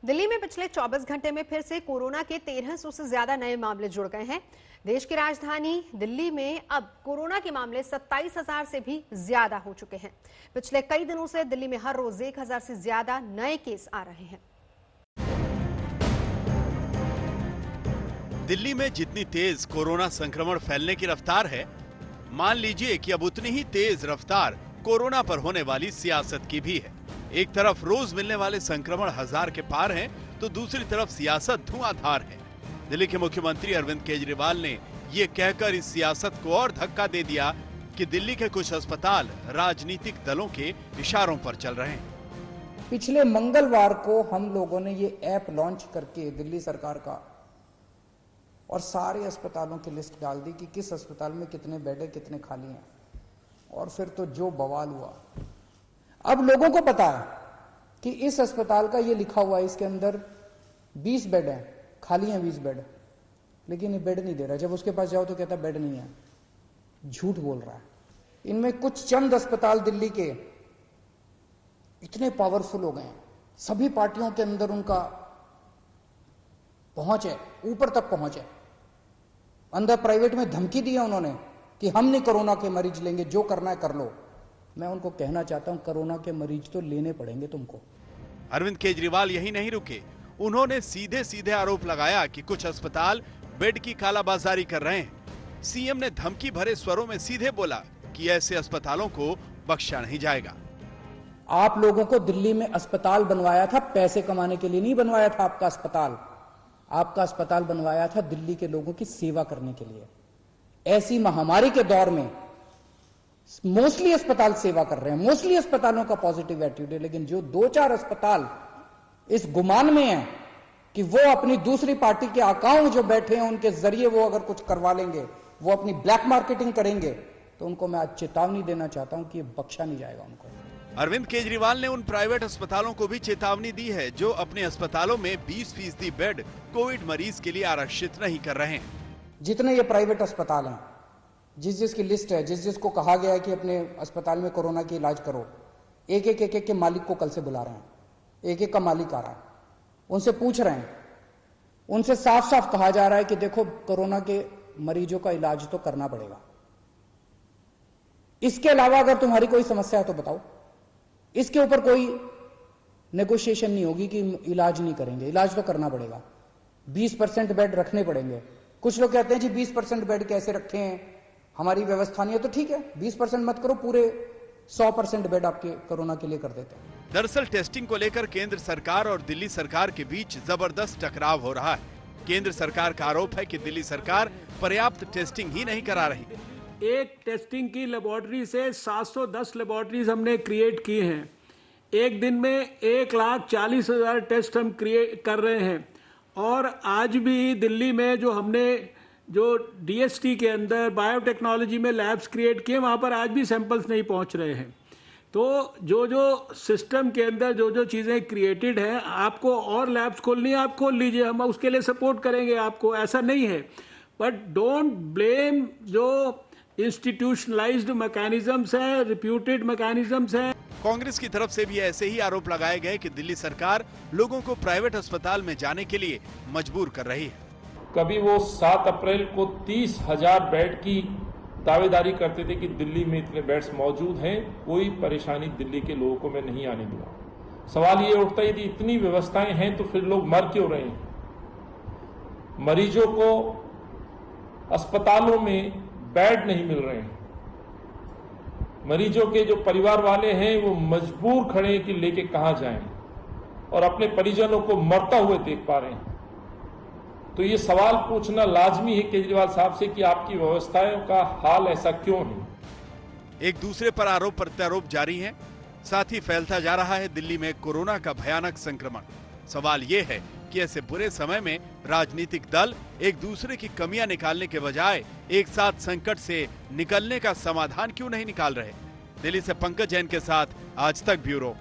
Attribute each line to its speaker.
Speaker 1: दिल्ली में पिछले 24 घंटे में फिर से कोरोना के 1300 से ज्यादा नए मामले जुड़ गए हैं। देश की राजधानी दिल्ली में अब कोरोना के मामले 27,000 से भी ज्यादा हो चुके हैं। पिछले कई दिनों से दिल्ली में हर रोज 1,000 से ज्यादा नए केस आ रहे हैं।
Speaker 2: दिल्ली में जितनी तेज कोरोना संक्रमण फैलने की रफ्तार है, मान लीजिए कि अब उतनी ही तेज रफ्तार कोरोना पर होने वाली सियासत की भी है। एक तरफ रोज मिलने वाले संक्रमण 1000 के पार हैं, तो दूसरी तरफ सियासत धुआंधार है। दिल्ली के मुख्यमंत्री अरविंद केजरीवाल ने ये कहकर इस सियासत को और धक्का दे दिया कि दिल्ली के कुछ अस्पताल राजनीतिक दलों के इशारों पर चल रहे हैं।
Speaker 3: पिछले मंगलवार को हम लोगों ने ये ऐप लॉन्च करके दिल्ली सरकार का और सारे अस्पतालों की लिस्ट डाल दी कि किस अस्पताल में कितने बेड है, कितने खाली हैं, और फिर तो जो बवाल हुआ। अब लोगों को पता है कि इस अस्पताल का ये लिखा हुआ है, इसके अंदर 20 बेड है, खाली हैं 20 बेड, लेकिन ये बेड नहीं दे रहा। जब उसके पास जाओ तो कहता बेड नहीं है, झूठ बोल रहा है। इनमें कुछ चंद अस्पताल दिल्ली के इतने पावरफुल हो गए हैं, सभी पार्टियों के अंदर उनका पहुंच है, ऊपर तक पहुंच है। अंदर प्राइवेट में धमकी दी है उन्होंने कि हम नहीं कोरोना के मरीज लेंगे, जो करना है कर लो। मैं उनको कहना चाहता हूं, कोरोना के मरीज तो लेने पड़ेंगे तुमको।
Speaker 2: अरविंद केजरीवाल यही नहीं रुके, उन्होंने सीधे सीधे आरोप लगाया कि कुछ अस्पताल बेड की कालाबाजारी कर रहे हैं। सीएम ने धमकी भरे स्वरों में सीधे बोला कि ऐसे अस्पतालों को बख्शा नहीं जाएगा।
Speaker 3: आप लोगों को दिल्ली में अस्पताल बनवाया था पैसे कमाने के लिए नहीं बनवाया था। आपका अस्पताल बनवाया था दिल्ली के लोगों की सेवा करने के लिए। ऐसी महामारी के दौर में मोस्टली अस्पताल सेवा कर रहे हैं, मोस्टली अस्पतालों का पॉजिटिव एटीट्यूड है, लेकिन जो 2-4 अस्पताल इस गुमान में है कि वो अपनी दूसरी पार्टी के अकाउंट जो बैठे हैं उनके जरिए वो अगर कुछ करवा लेंगे, वो अपनी ब्लैक मार्केटिंग करेंगे, तो उनको मैं आज चेतावनी देना चाहता हूं कि ये बख्शा नहीं जाएगा उनको।
Speaker 2: अरविंद केजरीवाल ने उन प्राइवेट अस्पतालों को भी चेतावनी दी है जो अपने अस्पतालों में 20% बेड कोविड मरीज के लिए आरक्षित नहीं कर रहे हैं।
Speaker 3: जितने ये प्राइवेट अस्पताल हैं, जिसकी लिस्ट है, जिसको कहा गया है कि अपने अस्पताल में कोरोना की इलाज करो, एक के मालिक को कल से बुला रहे हैं। एक का मालिक आ रहा है, उनसे पूछ रहे हैं, उनसे साफ साफ कहा जा रहा है कि देखो कोरोना के मरीजों का इलाज तो करना पड़ेगा। इसके अलावा अगर तुम्हारी कोई समस्या है तो बताओ। इसके ऊपर कोई नेगोशिएशन नहीं होगी कि इलाज नहीं करेंगे, इलाज तो करना पड़ेगा। 20% बेड रखने पड़ेंगे। कुछ लोग कहते हैं जी 20% बेड कैसे रखे हैं, हमारी व्यवस्था नहीं है, तो ठीक है 20% मत करो, पूरे 100% बेड आपके कोरोना के लिए कर देते हैं।
Speaker 2: दरअसल टेस्टिंग को लेकर केंद्र सरकार और दिल्ली सरकार के बीच जबरदस्त टकराव हो रहा है। केंद्र सरकार का आरोप है कि दिल्ली सरकार पर्याप्त टेस्टिंग ही नहीं करा रही।
Speaker 4: एक टेस्टिंग की लेबोरेटरी से 710 लेबोरेटरीज हमने क्रिएट की हैं। एक दिन में 1,40,000 टेस्ट हम क्रिएट कर रहे हैं। और आज भी दिल्ली में जो डीएसटी के अंदर बायोटेक्नोलॉजी में लैब्स क्रिएट किए, वहाँ पर आज भी सैंपल्स नहीं पहुँच रहे हैं। तो जो सिस्टम के अंदर जो चीज़ें क्रिएटेड हैं, आपको और लैब्स खोलनी है, आप खोल लीजिए, हम उसके लिए सपोर्ट करेंगे आपको, ऐसा नहीं है। बट डोंट ब्लेम जो इंस्टीट्यूशनलाइज्ड मैकेनिज्म्स हैं, रिप्यूटेड मैकेनिज्म्स हैं।
Speaker 2: कांग्रेस की तरफ से भी ऐसे ही आरोप लगाए गए कि दिल्ली सरकार लोगों को प्राइवेट अस्पताल में जाने के लिए मजबूर कर रही है।
Speaker 5: कभी वो 7 अप्रैल को 30,000 बेड की दावेदारी करते थे कि दिल्ली में इतने बेड्स मौजूद हैं, कोई परेशानी दिल्ली के लोगों को मैं नहीं आने दूंगा। सवाल ये उठता है कि इतनी व्यवस्थाएं हैं तो फिर लोग मर क्यों रहे हैं? मरीजों को अस्पतालों में बेड नहीं मिल रहे हैं। मरीजों के जो परिवार वाले हैं वो मजबूर खड़े हैं कि लेके कहां जाएं, और अपने परिजनों को मरता हुए देख पा रहे हैं। तो ये सवाल पूछना लाजमी है केजरीवाल साहब से कि आपकी व्यवस्थाओं का हाल ऐसा क्यों है।
Speaker 2: एक दूसरे पर आरोप प्रत्यारोप जारी है, साथ ही फैलता जा रहा है दिल्ली में कोरोना का भयानक संक्रमण। सवाल ये है कि ऐसे बुरे समय में राजनीतिक दल एक दूसरे की कमियां निकालने के बजाय एक साथ संकट से निकलने का समाधान क्यों नहीं निकाल रहे। दिल्ली से पंकज जैन के साथ आज तक ब्यूरो।